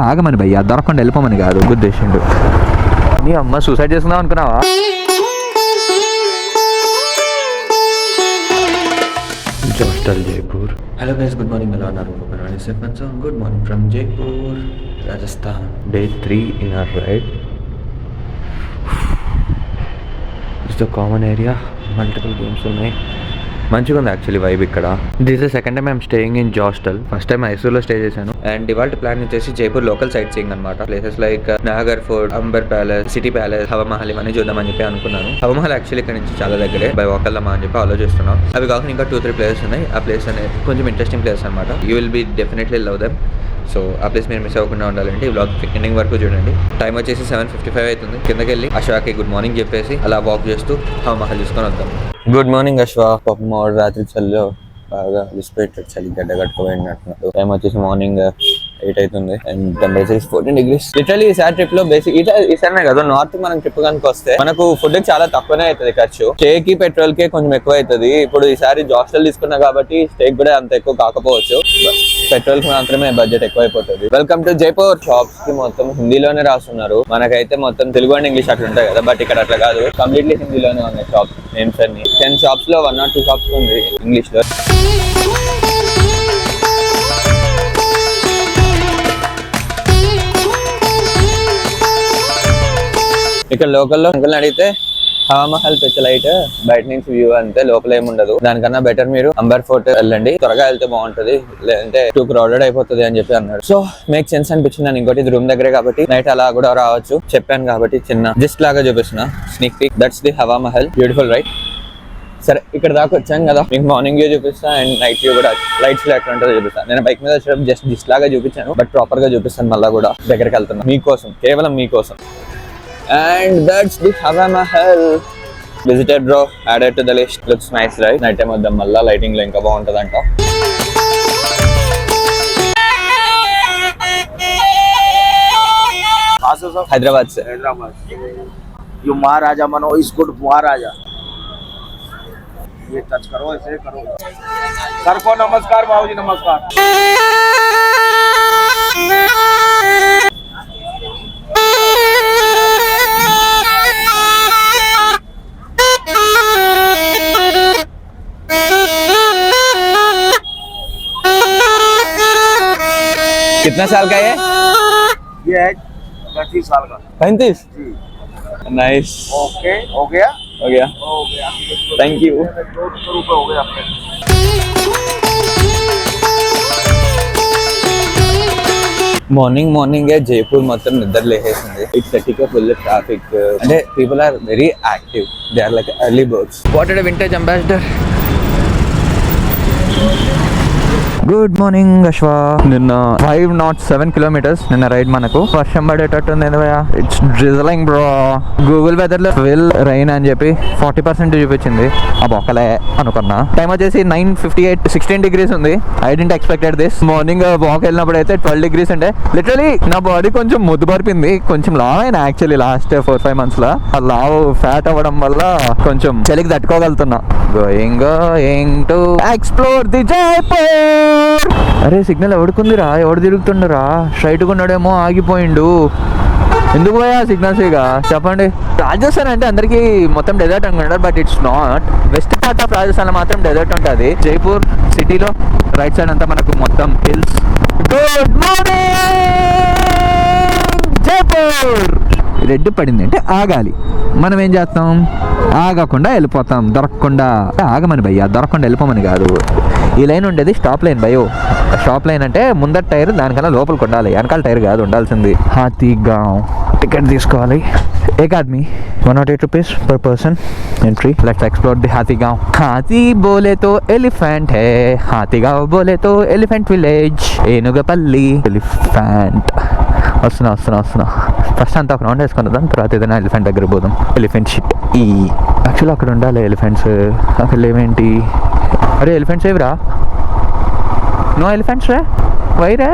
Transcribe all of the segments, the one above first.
ఆగమని భయ్యా, దొరకకుండా వెళ్ళిపోమని కాదు ఉద్దేశిండు. నీ అమ్మ సూసైడ్ చేసుకుందాం అనుకున్నావా? Zostel Jaipur. Hello guys, good morning. ఎలా ఉన్నారు? Good morning from Jaipur, Rajasthan. Day 3 in our ride. It's the common area, multiple games ఉన్నాయి. మంచిగా ఉంది యాక్చువల్లీ వైబ్ ఇక్కడ. This the second time I'm staying in Zostel. First time మైసూర్లో stay చేశాను. And ఇవాళ plan వచ్చేసి జైపూర్ లోకల్ సైట్ సీయింగ్ అనమాట. Places like Nagar fort, Amber palace, city palace, Hawa Mahal ఇవన్నీ చూద్దామని చెప్పి అనుకున్నాను. హవామహల్ యాక్చువల్లీ ఇక్కడ నుంచి చాలా దగ్గరే, బై వాక్ వెళ్దామా అని చెప్పి ఆలోచిస్తున్నాం. అవి కాకుండా ఇంకా 2-3 ప్లేసెస్ ఉన్నాయి. ఆ ప్లేస్ అనేది కొంచెం ఇంట్రెస్టింగ్ ప్లేస్ అనమాట. You will be definitely love them. So ఆ ప్లేస్ మీరు మిస్ అవ్వకుండా ఉండాలంటే ఈ వ్లాగ్ ఎండింగ్ వరకు చూడండి. టైం వచ్చేసి 7:55 అవుతుంది. కిందకి వెళ్ళి అశ్వాకి గుడ్ మార్నింగ్ చెప్పేసి అలా వాక్ చేస్తూ హవామహల్ చూసుకొని వద్దాం. Good morning Ashwa. పాపం మావాడు రాత్రి చలిలో బాగా విసిపెట్టాడు, చలి గడ్డ కట్టుకోబడినట్టున్నాడు. టైం వచ్చేసి మార్నింగ్ 8 అవుతుంది అండ్ టెంపరేచర్ 14 degrees. లిటరలీ ఈసారి ట్రిప్ లో బేసిక్ ఈసారి కదా నార్త్ మనం ట్రిప్ కనుక వస్తే మనకు ఫుడ్ చాలా తక్కువనే అవుతుంది ఖర్చు. స్టే కి పెట్రోల్ కి కొంచెం ఎక్కువ అవుతుంది. ఇప్పుడు ఈసారి హాస్టల్ తీసుకున్నా కాబట్టి స్టే కూడా అంత ఎక్కువ కాకపోవచ్చు, పెట్రోల్ కి మాత్రమే బడ్జెట్ ఎక్కువ అయిపోతుంది. Welcome to Jaipur. షాప్స్ కి మొత్తం హిందీలోనే రాస్తున్నారు. మనకైతే మొత్తం తెలుగు అండ్ ఇంగ్లీష్ అట్లా ఉంటాయి కదా, బట్ ఇక్కడ అట్లా కాదు, కంప్లీట్లీ హిందీలోనే ఉన్నాయి షాప్స్ నేమ్స్ అన్ని. 10 షాప్స్ లో 1 or 2 షాప్స్ ఉంది ఇంగ్లీష్ లో. ఇక్కడ లోకల్లో అంకుల్ని అడిగితే హవామహల్ స్పెషలైట్ బయట నుంచి వ్యూ అంతే, లోపల ఏముండదు. దానికన్నా బెటర్ మీరు అంబర్ ఫోర్ట్ వెళ్ళండి, త్వరగా వెళ్తే బాగుంటది, లేదంటే టూ క్రౌడెడ్ అయిపోతుంది అని చెప్పి అన్నాడు. సో మేక్ సెన్స్ అనిపించింది నాకు. ఇంకోటి ఇది రూమ్ దగ్గరే కాబట్టి నైట్ అలా కూడా రావచ్చు. చెప్పాను కాబట్టి చిన్న జస్ట్ లాగా చూపిస్తున్నా స్నిక్ peak. That's the Hawa Mahal. Beautiful right. సరే ఇక్కడ దాకా వచ్చాను కదా, మీకు మార్నింగ్ వ్యూ చూపిస్తా అండ్ నైట్ వ్యూ కూడా, లైట్స్ ఎట్లా ఉంటుందో చూపిస్తాను. నేను బైక్ మీద వచ్చేటప్పుడు జస్ట్ లాగా చూపించాను, బట్ ప్రాపర్ గా చూపిస్తాను. మళ్ళీ కూడా దగ్గరికి వెళ్తున్నా మీకోసం, కేవలం మీకోసం. And that's the Hawa Mahal. Visited bro, added to the list. Looks nice, right? Night time వద్దాం మళ్ళా, లైటింగ్ లో ఇంకా బాగుంటదంట. हैदराबाद से. ये महाराजा मनो, इसको महाराजा. ये टच करो, ऐसे करो. सर को नमस्कार, बाबूजी नमस्कार. कितना साल का है ये है 35 साल का. 35. नाइस. ओके, हो गया. Thank you. 200 रुपये हो गए आपके. మార్నింగ్ జైపూర్ మొత్తం నిద్ర లేసేసింది. ఇట్స్ సిటీకి ఫుల్ ట్రాఫిక్ అంటే people are very active. They are like early birds. What a vintage Ambassador. Good morning Ashwa. నిన్న 507 kilometers నిన్న రైడ్. మనకు వర్షం పడేటట్టుంది. It's drizzling bro. Google weather లో విల్ రైన్ అని చెప్పి 40% చూపించింది. ఆ బొక్కలే అనుకున్నా. టైం వచ్చేసి 9:58, 16 degrees ఉంది. I didn't expected this. Morning walk వెళ్ళినప్పుడు అయితే 12 degrees ఉండే. లిటరలీ నా బాడీ కొంచెం ముద్దు పరిపింది. కొంచెం లావ్ అయినా యాక్చువల్లీ లాస్ట్ 4-5 months లో. ఆ లావ్ ఫ్యాట్ అవ్వడం వల్ల కొంచెం చలికి తట్టుకోగలుగుతున్నా. Going to explore the Jaipur. అరే సిగ్నల్ ఎవడుకుందిరా, ఎవడు తిరుగుతుండరా? స్ట్రైట్గా ఉన్నాడేమో, ఆగిపోయిండు. ఎందుకు పోయా సిగ్నల్స్? ఇక చెప్పండి. రాజస్థాన్ అంటే అందరికీ మొత్తం డెజర్ట్ అనుకుంటారు, but it's not. West part of Rajasthan లో మాత్రం డెజర్ట్ ఉంటుంది. జైపూర్ సిటీలో రైట్ సైడ్ అంతా మనకు మొత్తం hills. Good morning Jaipur. Red పడింది అంటే ఆగాలి. మనం ఏం చేస్తాం? ఆగకుండా వెళ్ళిపోతాం. దొరకకుండా ఆగమని భయ్యా, దొరకకుండా వెళ్ళిపోమని కాదు. ఈ లైన్ ఉండేది స్టాప్ లైన్ భయో. స్టాప్ లైన్ అంటే ముందర టైర్ దానికన్నా లోపలికి ఉండాలి, వెనకాల టైర్ కాదు ఉండాల్సింది. హాతీగావ్ టికెట్ తీసుకోవాలి. एक आदमी 108 rupees per person entry. Let's explore the Hathigao. हाथी बोले तो एलिफेंट है, हाथीगांव बोले तो एलिफेंट विलेज. ఏనుగపల్లి ఎలిఫెంట్. వస్తున్నా ఫస్ట్ అంతా ఒక రౌండ్ వేసుకుని వద్దాం, తర్వాత ఏదైనా ఎలిఫెంట్ దగ్గర పోదాం. Elephant shit. ఈ యాక్చువల్లీ అక్కడ ఉండాలి ఎలిఫెంట్స్. అక్కడ ఏమేంటి? అరే ఎలిఫెంట్స్ ఏవిరా? నో ఎలిఫెంట్స్ రే. వై రే?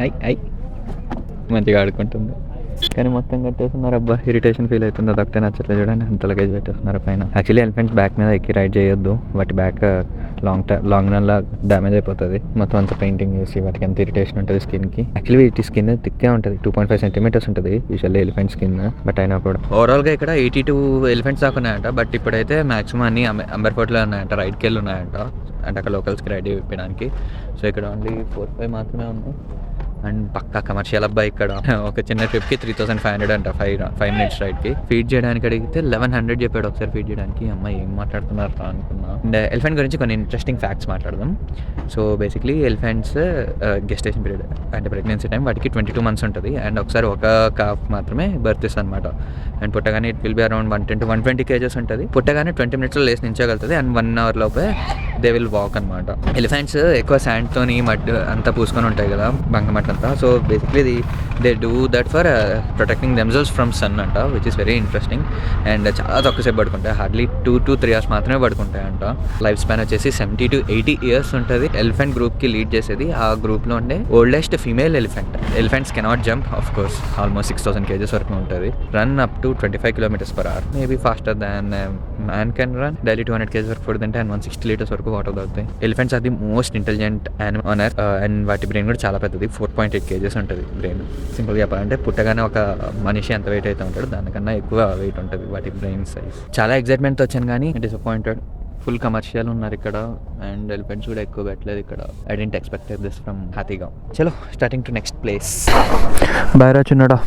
ఐ మంచిగా ఆడుకుంటుంది. కానీ మొత్తం కట్టేస్తున్నారు. అబ్బా ఇరిటేషన్ ఫీల్ అవుతుంది. అదొకటే నచ్చట్లేదు. చూడండి అంత లగేజ్ పెట్టేస్తున్నారు పైన. యాక్చువల్లీ ఎలిఫెంట్స్ బ్యాక్ మీద ఎక్కి రైడ్ చేయొద్దు. వాటి బ్యాక్ లాంగ్ రన్లా డ్యామేజ్ అయిపోతుంది. మొత్తం అంతా పెయింటింగ్ చేసి వాటికి ఎంత ఇరిటేషన్ ఉంటుంది స్కిన్కి. యాక్చువల్లీ వీటి స్కిన్ థిక్గా ఉంటుంది. 2.5 సెంటీమీటర్స్ ఉంటుంది యూజువల్లీ ఎలిఫెంట్ స్కిన్. బట్ అయినా కూడా ఓవరాల్గా ఇక్కడ 82 ఎలిఫెంట్స్ దాకా ఉన్నాయంట. బట్ ఇప్పుడైతే మాక్సిమం అన్ని అంబర్ఫోర్ట్లో ఉన్నాయంట. రైడ్కి వెళ్ళి ఉన్నాయంట. అంటే అక్కడ లోకల్స్కి రైడ్ చేయడానికి. సో ఇక్కడ ఓన్లీ 4-5 మాత్రమే ఉన్నాయి. అండ్ పక్కా కమర్షియల్ అబ్బాయి ఇక్కడ. ఒక చిన్న ట్రిప్కి 3500 అంట 5 మినిట్స్ రైడ్కి. ఫీడ్ చేయడానికి అడిగితే 1100 చెప్పాడు ఒకసారి ఫీడ్ చేయడానికి. అమ్మాయి ఏం మాట్లాడుతున్నారు అనుకున్నా. అండ్ ఎలిఫెంట్ గురించి కొన్ని ఇంట్రెస్టింగ్ ఫ్యాక్ట్స్ మాట్లాడదాం. So basically elephants gestation period అంటే ప్రెగ్నెన్సీ టైం వాటికి 22 months ఉంటుంది. అండ్ ఒకసారి ఒక కాఫ్ మాత్రమే బర్త్ ఇస్తుంది అనమాట. అండ్ పుట్టగానే it will be around 110 to 120 kgs ఉంటుంది. పుట్టగానే 20 minutes లేసి నించోగలుగుతుంది. అండ్ 1 hour లోపే దే విల్ వాక్ అనమాట. ఎలిఫెంట్స్ ఎక్కువ శాండ్తోని మడ్ అంతా పూసుకొని ఉంటాయి కదా, బంకమట్టి అంతా. So basically they do that for protecting themselves from sun అంట, which is very interesting. And చాలా తక్కువసేపు పడుకుంటాయి. హార్డ్లీ 2 to 3 hours మాత్రమే పడుకుంటాయి అంట. లైఫ్ స్పాన్ వచ్చేసి 70 to 80 years ఉంటుంది. ఎలిఫెంట్ గ్రూప్కి లీడ్ చేసేది ఆ గ్రూప్లో ఉండే oldest female elephant. Elephants cannot jump of course. Almost 6000 kgs వరకు ఉంటుంది. Run up to 25 km/h. Maybe faster than man can run. Daily 200 kgs వరకు ఫుడ్ తింటే అండ్ 160 liters వరకు వాటర్ తాగుతాయి. Elephants are the most intelligent animal on earth. And వాటి brain కూడా చాలా పెద్దది. 4.8 kgs ఉంటుంది బ్రెయిన్. సింపుల్గా చెప్పాలంటే పుట్టగానే ఒక మనిషి ఎంత వెయిట్ అయితే ఉంటాడు దానికన్నా ఎక్కువ వెయిట్ ఉంటుంది వాటి బ్రెయిన్ సైజ్. చాలా ఎక్సైట్మెంట్తో వచ్చాను కానీ డిసప్పాయింటెడ్. ఫుల్ కమర్షియల్ ఉన్నారు ఇక్కడ. అండ్ ఎలిఫెంట్స్ కూడా ఎక్కువ పెట్టలేదు ఇక్కడ. I didn't expected this from Hathigaon. చలో స్టార్టింగ్ టు నెక్స్ట్ ప్లేస్. బైరా చిన్నడా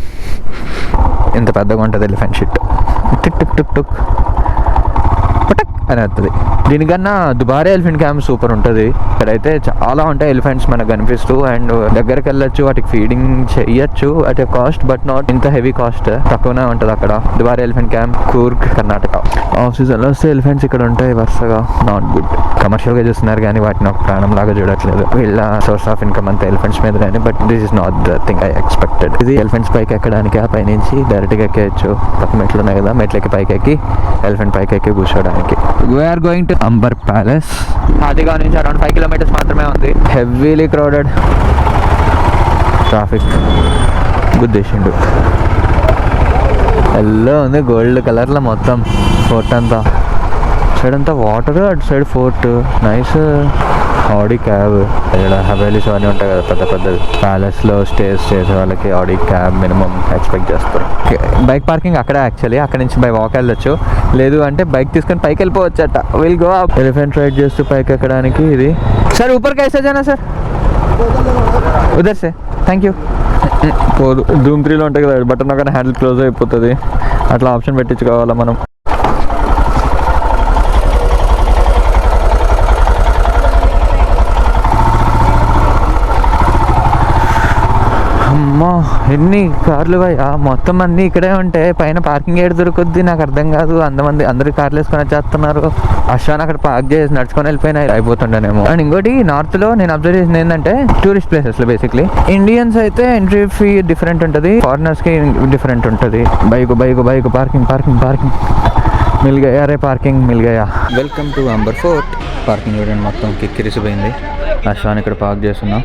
ఎంత పెద్దగా ఉంటుంది elephant shit. Tick tick tick tick పటక్ అని వస్తుంది. దీనికన్నా దుబారే ఎలిఫెంట్ క్యాంప్ సూపర్ ఉంటుంది. ఇక్కడైతే చాలా ఉంటాయి ఎలిఫెంట్స్ మనకు కనిపిస్తూ. అండ్ దగ్గరికి వెళ్ళొచ్చు, వాటికి ఫీడింగ్ చేయొచ్చు at a cost, but not ఇంత హెవీ కాస్ట్. తక్కువనే ఉంటుంది అక్కడ. Dubare elephant camp, Coorg, Karnataka. Off సీజన్లో వస్తే ఎలిఫెంట్స్ ఇక్కడ ఉంటాయి వరుసగా. Not good. కమర్షియల్గా చూస్తున్నారు కానీ వాటిని ఒక ప్రాణం లాగా చూడట్లేదు. వీళ్ళ సోర్స్ ఆఫ్ ఇన్కమ్ అంతా ఎలిఫెంట్స్ మీద కానీ. But this is not the thing I expected. ఇది ఎలిఫెంట్స్ పైకి ఎక్కడానికి, ఆ పైనుంచి డైరెక్ట్గా ఎక్కేయచ్చు. పక్క మెట్లు ఉన్నాయి కదా, మెట్లకి పైకి ఎక్కి ఎలిఫెంట్ పైకి ఎక్కి కూర్చోడానికి. We're going to Amber palace. Hathigaon నుంచి అరౌండ్ 5 kilometers మాత్రమే ఉంది. Heavily crowded. ట్రాఫిక్ గుద్దేసిండు. ఎల్లో ఉంది, గోల్డ్ కలర్లో మొత్తం ఫోర్ట్ అంతా. సైడ్ అంతా వాటర్, అటు side fort. Nice. Audi cab. ఇక్కడ హవేలీస్ అవన్నీ ఉంటాయి కదా పెద్ద పెద్దది. ప్యాలెస్లో స్టేస్ చేసే వాళ్ళకి ఆడి క్యాబ్ మినిమం ఎక్స్పెక్ట్ చేస్తారు. బైక్ పార్కింగ్ అక్కడ యాక్చువల్లీ. అక్కడ నుంచి బై వాక్ వెళ్ళొచ్చు. లేదు అంటే బైక్ తీసుకొని పైకి వెళ్ళిపోవచ్చట. Will go up. Elephant ride చేస్తూ పైకి ఎక్కడానికి ఇది. సార్ ऊपर कैसे जाना सर? उधर से. Thank you. పోదు. ధూమ్ 3లో ఉంటాయి కదా బటన్ ఒక హ్యాండిల్ క్లోజ్ అయిపోతుంది. అట్లా ఆప్షన్ పెట్టించుకోవాలా మనం. అమ్మా ఎన్ని కార్లు భయ్యా. మొత్తం అన్నీ ఇక్కడే ఉంటాయి. పైన పార్కింగ్ ఏడు దొరుకుద్ది నాకు అర్థం కాదు. అందరు కార్లు వేసుకొని వచ్చేస్తున్నారు. అశ్వాన్ అక్కడ పార్క్ చేసి నడుచుకొని వెళ్ళిపోయినా అయిపోతుండేనేమో. అండ్ ఇంకోటి నార్త్లో నేను అబ్జర్వ్ చేసింది ఏంటంటే టూరిస్ట్ ప్లేసెస్లో బేసిక్లీ ఇండియన్స్ అయితే ఎంట్రీ ఫీ డిఫరెంట్ ఉంటుంది, ఫారినర్స్కి డిఫరెంట్ ఉంటుంది. బైక్ పార్కింగ్ మిల్ గయా రే, పార్కింగ్ మిల్ గయా. Welcome to Amber Fort. Parking చూడండి మొత్తం కిక్కిరిసిపోయింది. అశ్వాన్ ఇక్కడ పార్క్ చేస్తున్నాం.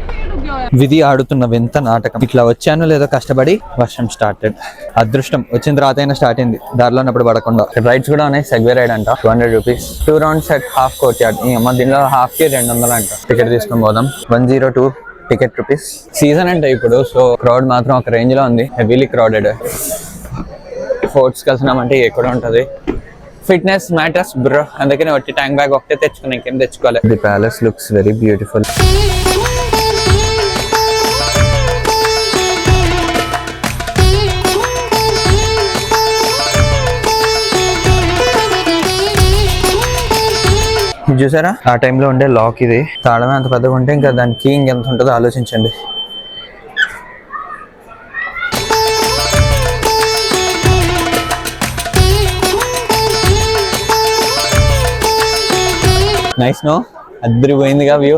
విధి ఆడుతున్న వింత నాటకం. ఇట్లా వచ్చాను లేదో కష్టపడి వర్షం స్టార్టెడ్. అదృష్టం వచ్చిన తర్వాత అయినా స్టార్ట్ అయింది. దారిలో ఉన్నప్పుడు పడకుండా. రైడ్స్ కూడా ఉన్నాయి. సెగ్వే రైడ్ అంట 200 rupees. 2 rounds at half courtyard. ఈ అమ్మ దీనిలో హాఫ్ కి 200 అంట. టికెట్ తీసుకొని పోదాం. 102 టికెట్ రూపీస్. సీజన్ అంటే ఇప్పుడు సో క్రౌడ్ మాత్రం ఒక రేంజ్ లో ఉంది. Heavily crowded. ఫోర్ట్స్ కలిసినామంటే ఎక్కడ ఉంటది. Fitness matters bro. అందుకని వచ్చి ట్యాంక్ బ్యాగ్ ఒకటే తెచ్చుకుని ఇంకేం తెచ్చుకోవాలి. The palace looks very beautiful. ఇది చూసారా ఆ టైంలో ఉండే లాక్. ఇది తాళమే అంత పెద్దగా ఉంటే ఇంకా దాని కీ ఇంకెంత ఉంటుందో ఆలోచించండి. Nice no. అద్దరిపోయిందిగా వ్యూ.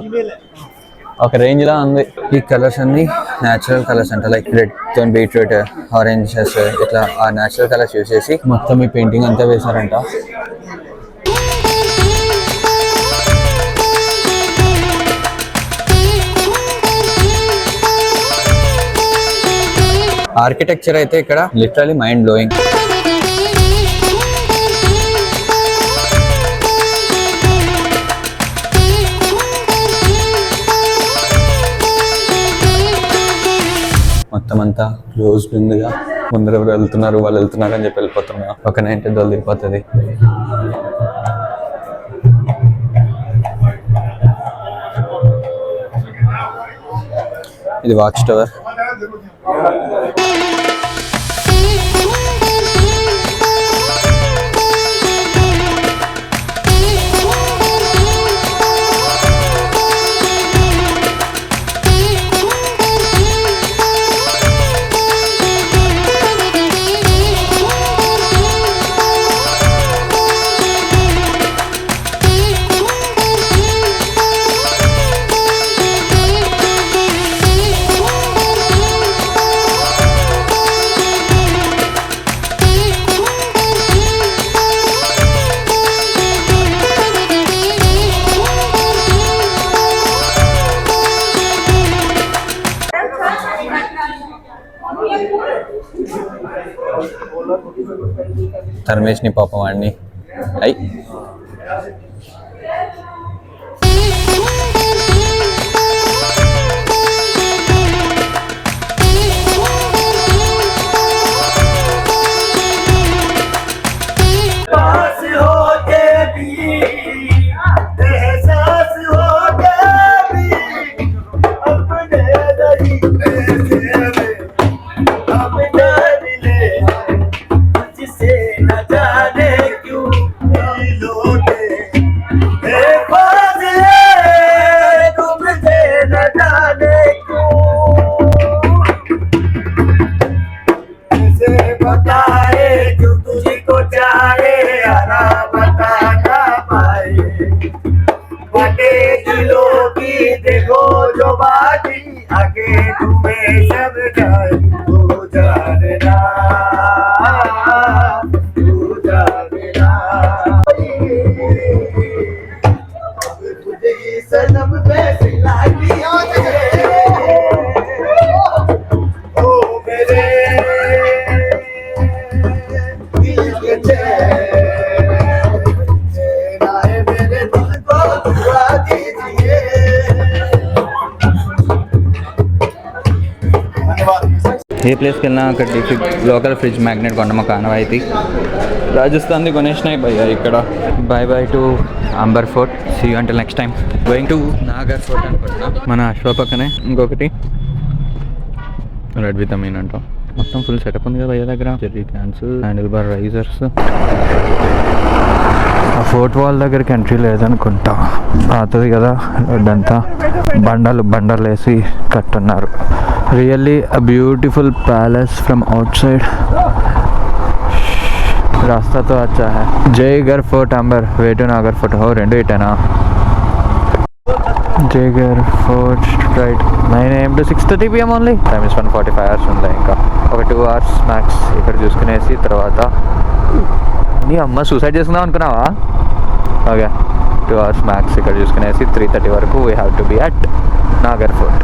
ఒక రేంజ్ లా ఉంది. ఈ కలర్స్ అన్ని న్యాచురల్ కలర్స్ అంట. లైక్ రెడ్ తో బీట్రూట్, ఆరెంజెస్, ఇట్లా ఆ న్యాచురల్ కలర్స్ యూజ్ చేసి మొత్తం ఈ పెయింటింగ్ అంతా వేశారంట. ఆర్కిటెక్చర్ అయితే ఇక్కడ లిటరలీ మైండ్ బ్లోయింగ్. మొత్తం అంతా క్లోజ్డ్ ఉందిగా. ముందర ఎవరు వెళ్తున్నారు, వాళ్ళు వెళ్తున్నారు అని చెప్పి వెళ్ళిపోతున్నా. ఒక 90 తిరిగిపోతుంది. ఇది వాచ్ టవర్. ధర్మేష్ని పాపం వాడిని అయ్యి ఏ ప్లేస్కి వెళ్ళినా అక్కడ లోకల్ ఫ్రిడ్జ్ మ్యాగ్నెట్ కొనడం ఒక ఆనవాయితీ. రాజస్థాన్ది కొనేసినాయి భయ్య ఇక్కడ. Bye to Amber Fort. See you until next time. Going to Nagar Fort అనుకుంటున్నా. మన అశ్వ పక్కనే ఇంకొకటి రెడ్ విత్ మీన్ అంటాం. మొత్తం ఫుల్ సెటప్ ఉంది కదా భయ్య దగ్గర. Jerry cans, handle bar risers. ఆ ఫోర్ట్ వాల్ దగ్గరికి ఎంట్రీ లేదనుకుంటా, పాతది కదా అడ్డంతా బండలు వేసి కట్టున్నారు. Really a beautiful palace from outside. रास्ता तो अच्छा है. Jaigarh fort Amber, way to Nagar fort. हो రెండు ఇటేనా? Jaigarh fort right 9 AM to 6:30 PM only. Time is 145 hours ఉంది. ఇంకా ఒక 2 hours మ్యాక్స్ ఇక్కడ చూసుకునేసి తర్వాత నీ అమ్మ సూసైడ్ చేసుకుందాం అనుకున్నావా? ఓకే 2 hours మ్యాక్స్ ఇక్కడ చూసుకునేసి 3:30 వరకు we have to be at Nagar fort.